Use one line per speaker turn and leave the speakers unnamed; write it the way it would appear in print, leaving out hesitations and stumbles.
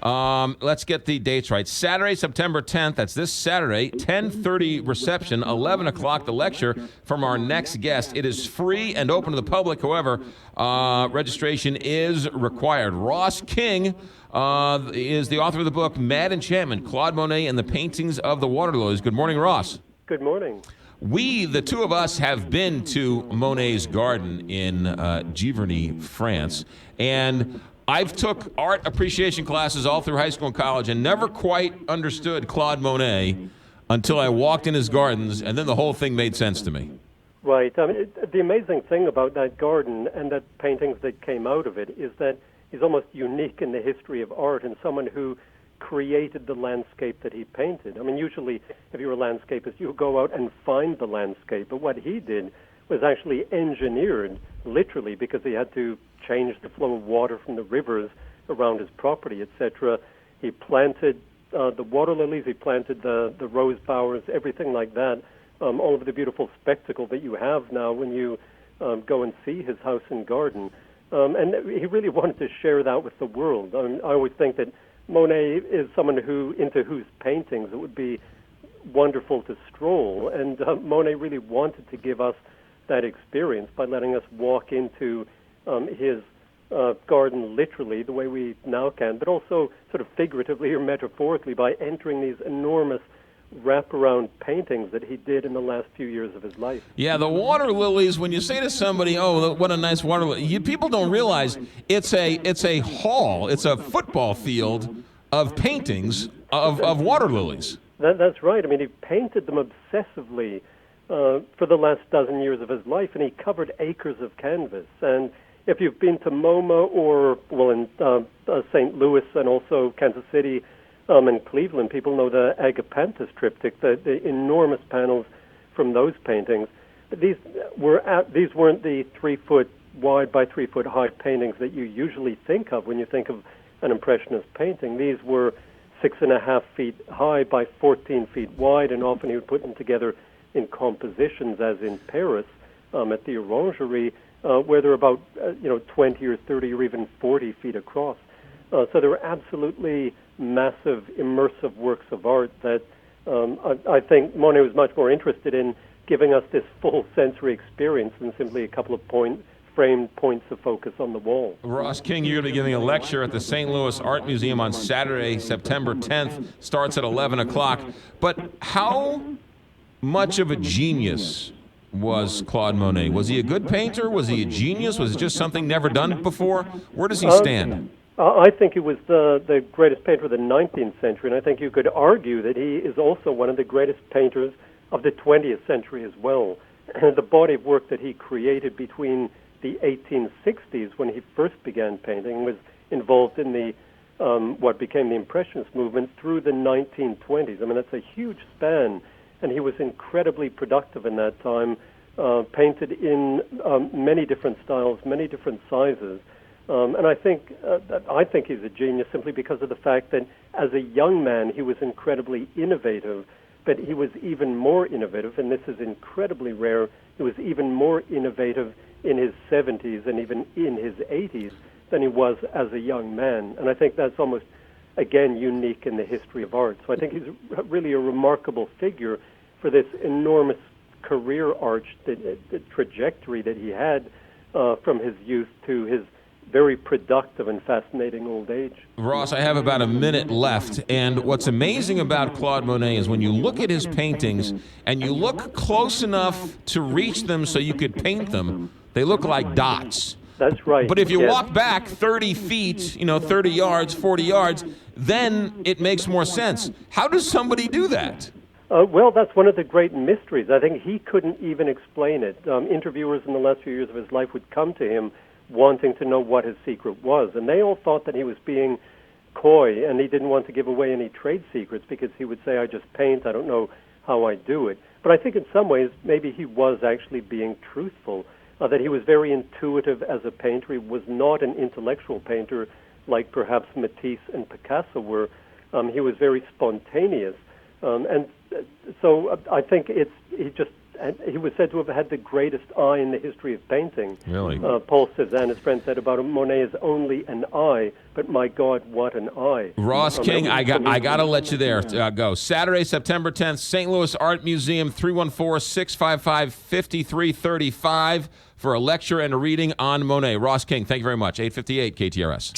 Let's get the dates right. Saturday, September 10th. That's this Saturday. 10:30 reception. 11 o'clock the lecture from our next guest. It is free and open to the public. However, registration is required. Ross King is the author of the book Mad Enchantment: Claude Monet and the Paintings of the Water Lilies. Good morning, Ross.
Good morning.
We, the two of us, have been to Monet's garden in Giverny, France, and I've took art appreciation classes all through high school and college and never quite understood Claude Monet until I walked in his gardens, and then the whole thing made sense to me.
Right. The amazing thing about that garden and the paintings that came out of it is that he's almost unique in the history of art and someone who created the landscape that he painted. I mean, usually if you're a landscapist, you go out and find the landscape, but what he did was actually engineered, literally, because he had to change the flow of water from the rivers around his property, etc. He planted the water lilies, he planted the rose bowers, everything like that, all of the beautiful spectacle that you have now when you go and see his house and garden. And he really wanted to share that with the world. I always think that Monet is someone into whose paintings it would be wonderful to stroll, and Monet really wanted to give us that experience by letting us walk into his garden literally the way we now can, but also sort of figuratively or metaphorically by entering these enormous wraparound paintings that he did in the last few years of his life.
Yeah, the water lilies, when you say to somebody, oh, what a nice water lily, people don't realize it's a hall, it's a football field of paintings of water lilies.
That's right. I mean, he painted them obsessively for the last dozen years of his life, and he covered acres of canvas. And if you've been to MoMA or, in St. Louis and also Kansas City and Cleveland, people know the Agapanthus triptych, the enormous panels from those paintings. But these weren't the 3-foot wide by 3-foot high paintings that you usually think of when you think of an Impressionist painting. These were 6.5 feet high by 14 feet wide, and often he would put them together in compositions, as in Paris at the Orangerie, where they're about 20 or 30 or even 40 feet across. So they were absolutely massive, immersive works of art that I think Monet was much more interested in giving us this full sensory experience than simply a couple of framed points of focus on the wall.
Ross King, you're going to be giving a lecture at the St. Louis Art Museum on Saturday, September 10th. Starts at 11 o'clock. But how much of a genius was Claude Monet? Was he a good painter? Was he a genius? Was it just something never done before? Where does he stand?
I think he was the greatest painter of the 19th century, and I think you could argue that he is also one of the greatest painters of the 20th century as well. The body of work that he created between the 1860s, when he first began painting, was involved in the what became the Impressionist movement through the 1920s. I mean, that's a huge span, and he was incredibly productive in that time, painted in many different styles, many different sizes. And I think he's a genius simply because of the fact that as a young man he was incredibly innovative, but he was even more innovative, and this is incredibly rare, he was even more innovative in his 70s and even in his 80s than he was as a young man. And I think that's almost, again, unique in the history of art. So I think he's really a remarkable figure for this enormous career arch, the trajectory that he had from his youth to his very productive and fascinating old age.
Ross, I have about a minute left, and what's amazing about Claude Monet is when you look at his paintings and you look close enough to reach them so you could paint them, they look like dots.
That's right.
But if you walk back 30 feet, 30 yards, 40 yards, then it makes more sense. How does somebody do that?
Well, that's one of the great mysteries. I think he couldn't even explain it. Interviewers in the last few years of his life would come to him wanting to know what his secret was. And they all thought that he was being coy and he didn't want to give away any trade secrets because he would say, I just paint, I don't know how I do it. But I think in some ways maybe he was actually being truthful, that he was very intuitive as a painter. He was not an intellectual painter like perhaps Matisse and Picasso were. He was very spontaneous. And so I think he just he was said to have had the greatest eye in the history of painting.
Really?
Paul Cézanne, his friend, said about him, Monet is only an eye, but my God, what an eye.
Ross King, I got to let you there. Go. Saturday, September 10th, St. Louis Art Museum, 314-655-5335 for a lecture and a reading on Monet. Ross King, thank you very much. 858 KTRS.